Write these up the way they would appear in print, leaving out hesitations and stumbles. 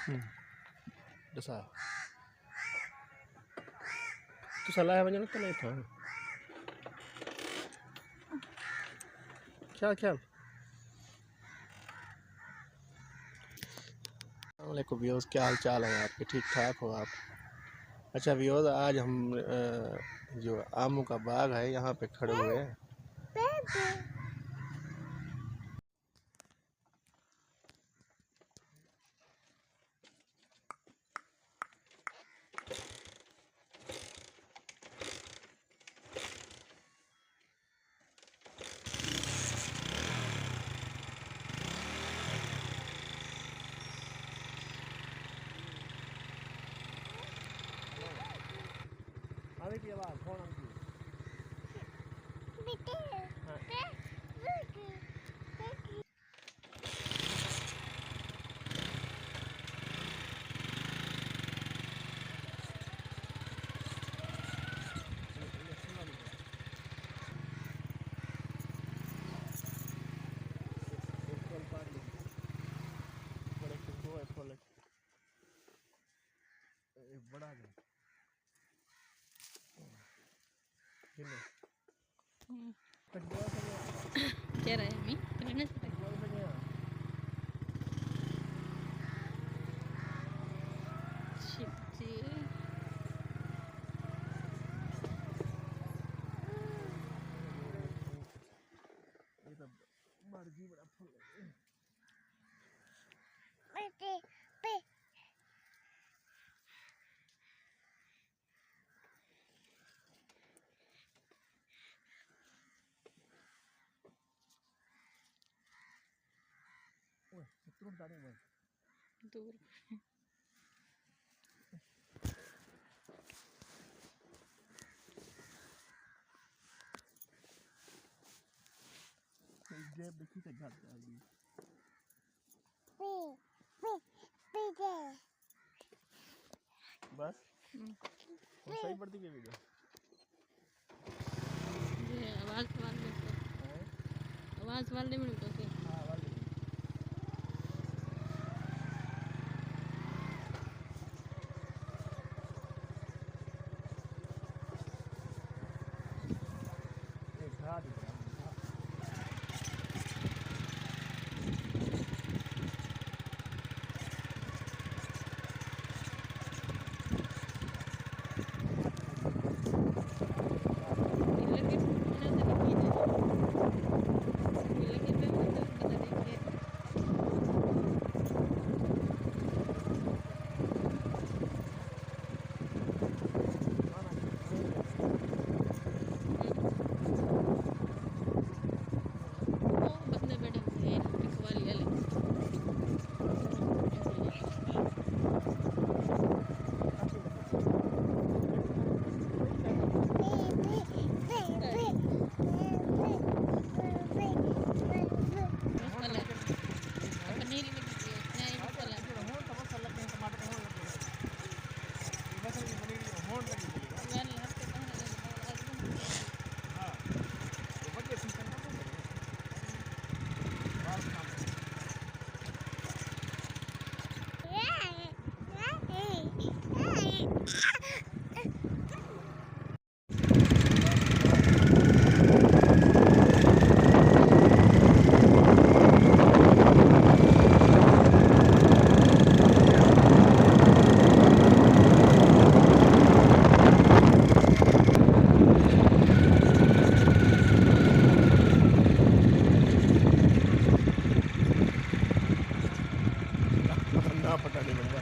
Desa. Itu salah banyak kan itu. क्या अस्सलामुअलैकुम viewers, क्या हाल चाल है आपके? ठीक ठाक हो आप? अच्छा व्यूअर्स, आज हम जो आमों का बाग है यहाँ पे खड़े हुए हैं। आवे की आवाज़ कौन आती है? बड़ा Cara mi, karena shipji. Terus tadi mas. Dur. Dia देखी तो घाट जाएगी। बस सही पड़ती है वीडियो। ये आवाज़ वाले में तो से हाँ वाले एक घाट ना पता नहीं लगा।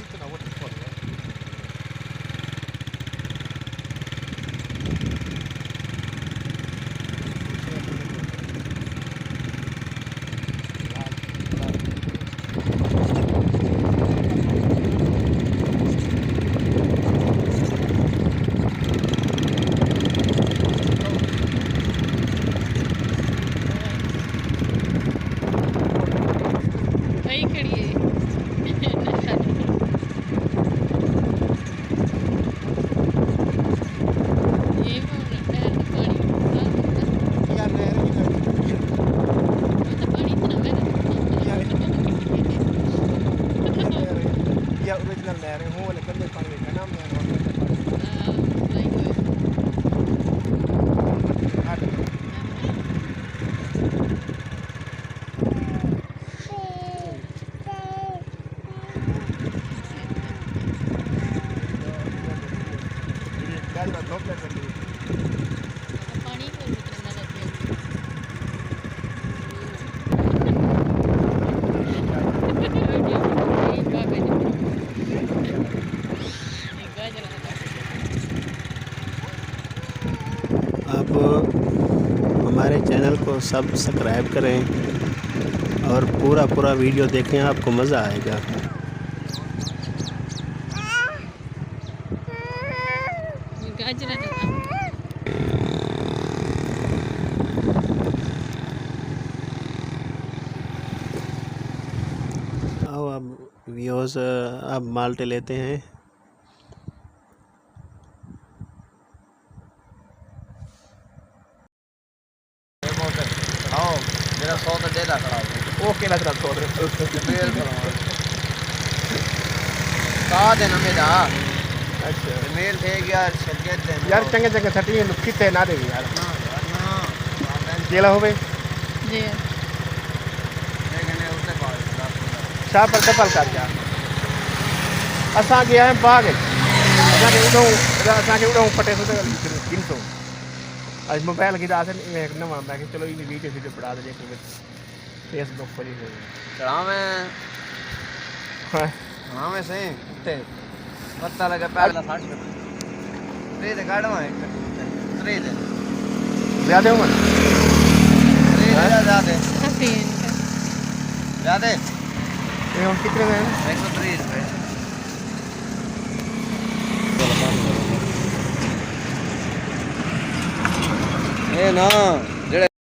इतना वो तो फल है। हमारे चैनल को सब्सक्राइब करें और पूरा वीडियो देखें, आपको मज़ा आएगा। गाजर आओ अब व्यूअर्स, अब माल्टे लेते हैं। आओ मेरा 100 तो दे खड़ा वो केला तेरा 100 का देना मेरा अच्छा मेल थे गया छके थे यार, चंगे चंगे छटी लुकी थे ना देवी यार, ना केला हो भाई जी देखने उसे बाल शाह पर कपल कर जा। असां गया है बाग असांखे उड़ो पटे तो 300 आज मोबाइल की दास एक नवा मैं चलो ये वीडियो बढ़ा दे फेसबुक पर ही चढ़ा मैं हाँ हाँ मैं सही ते पता लगा पहला 60 रे दे गाड़वा है रे दे ज्यादा उम्र रे ज्यादा काफ़ी है इनका। ज्यादा ये हम कितने में है? 130 रुपए ए ना